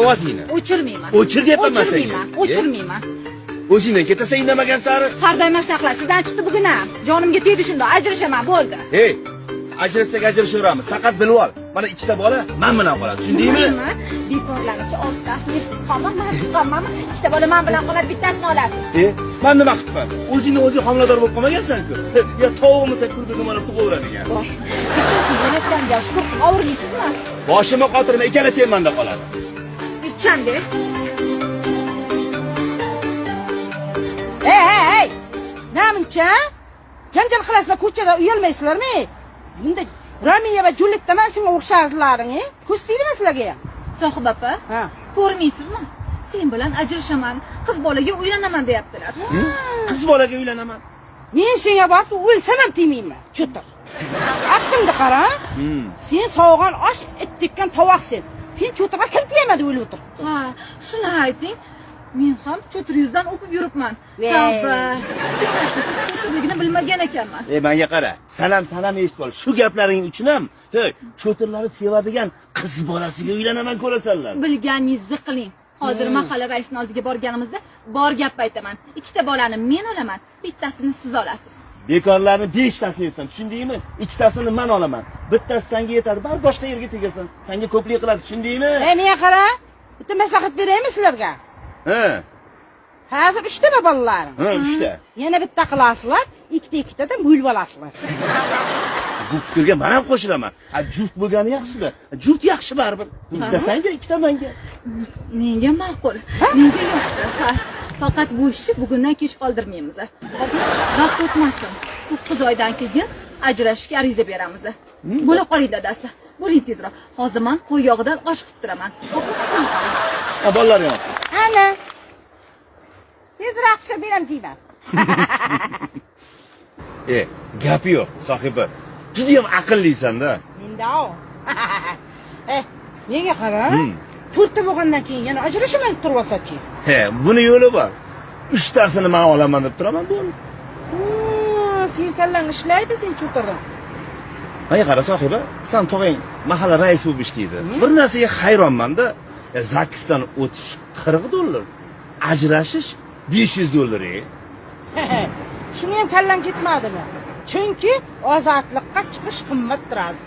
ovozingni. O'chirmayman. O'chir deyapman senga. O'chirmayman. O'zingdan ketasan indamagan sari. Har doim mana shunaqa qilasiz. Sizdan chiqdi bugun ham. Jonimga tegdi shunda, ajrashaman, bo'ldi. Hey, ajratsak ajrashaveramiz. Faqat bilib ol. Mana ikkita bola men bilan qoladi. Tushundingmi? Bekorlarcha oltitasi siz xonman, men siqqanmanmi? Ikkita bola men bilan qoladi, bittasini olasiz. Men nima qilibman? O'zingni o'zing homilador bo'lib qolmagansan-ku. Ya tovuqmisa kurga nimalar tug'averadigan. Bittasini bo'layotganga shukur og'irliysizmi? Boshimga qotirma, ikkala sen menda qoladi. Bichchandi. Hey! Namuncha? Janjal qilasizlar, ko'chada uyalmaysizlarmi? Bunda Ramiya va Julietta men senga o'xshardilaring, Ko'z tegdimi sizlarga ham? Sohib opa, ko'rmaysizmi? Sen bilan ajrashaman, qiz bolaga uylanaman deyaptilar. Qiz bolaga uylanaman. Men senga borib o'lsam ham tegmayman. Cho'tir. Aqlimni qara. Sen sog'gan osh, it tekkan tovoqsen. Sen cho'tirga kim tegmadi o'lib o'tir. Ha, shuni ayting. Men ham cho'tir yuzdan o'pib yuribman. Tavba. Cho'tirligini bilmagan ekanman. Menga qara. Salam eshitib ol. Shu gaplaring uchun ham, cho'tirlarni sevadigan qiz bolasiga uylanaman ko'rasanlar. Bilganingizni qiling. Hozir mahalla raisining oldiga borganimizda bor gap aytaman. Ikkita bolani men olaman, bittasini siz olasiz. Bekorlarni 5 tasini aytsan, tushundingmi? Ikkitasini men olaman. Bittasi senga yetadi, bar boshqa yerga tegasan. Senga ko'plik qiladi, tushundingmi? Menga qara. Bitta maslahat beraymi sizlarga? Hozir 3 ta bolalarim. 3 ta. Yana bitta qilasizlar, ikkita-ikkitadan bo'lib olasizlar. Bu fikrga men ham qo'shilaman. Juft bo'lgani yaxshi-da. Juft yaxshi baribir. Ikkita senga, ikkita menga. Menga ma'qul. Menga yo'q. Faqat bu ishni bugundan kech qoldirmaymiz. Vaqt o'tmasin. 9 oydan keyin ajrashishga ariza beramiz. Bo'la qoling dadasi. Bo'ling tezroq. Hozir men qo'y yog'idan osh qilib turaman. Bolalar yo'q. Ana. Tezroq qilib beram deyman. Gapi yo'q, sohiba. Juda ham aqllisan-da. Menda-o. Menga qara. To'rtta bo'lgandan keyin yana ajrashaman deb turibsan-chi. Buni yo'li bor. 3 tasini men olaman deb turaman, bo'ldi. Sen kallang ishlaydi, sen cho'tirdan. Menga qara sohiba, sen tog'ang mahalla raisi bo'lib ishlaydi. Bir narsaga hayronman-da. Zakisdan o'tish $40, ajrashish $500. Shuni ham kallang ketmadimi? Chunki ozodlikqa chiqish qimmat turadi.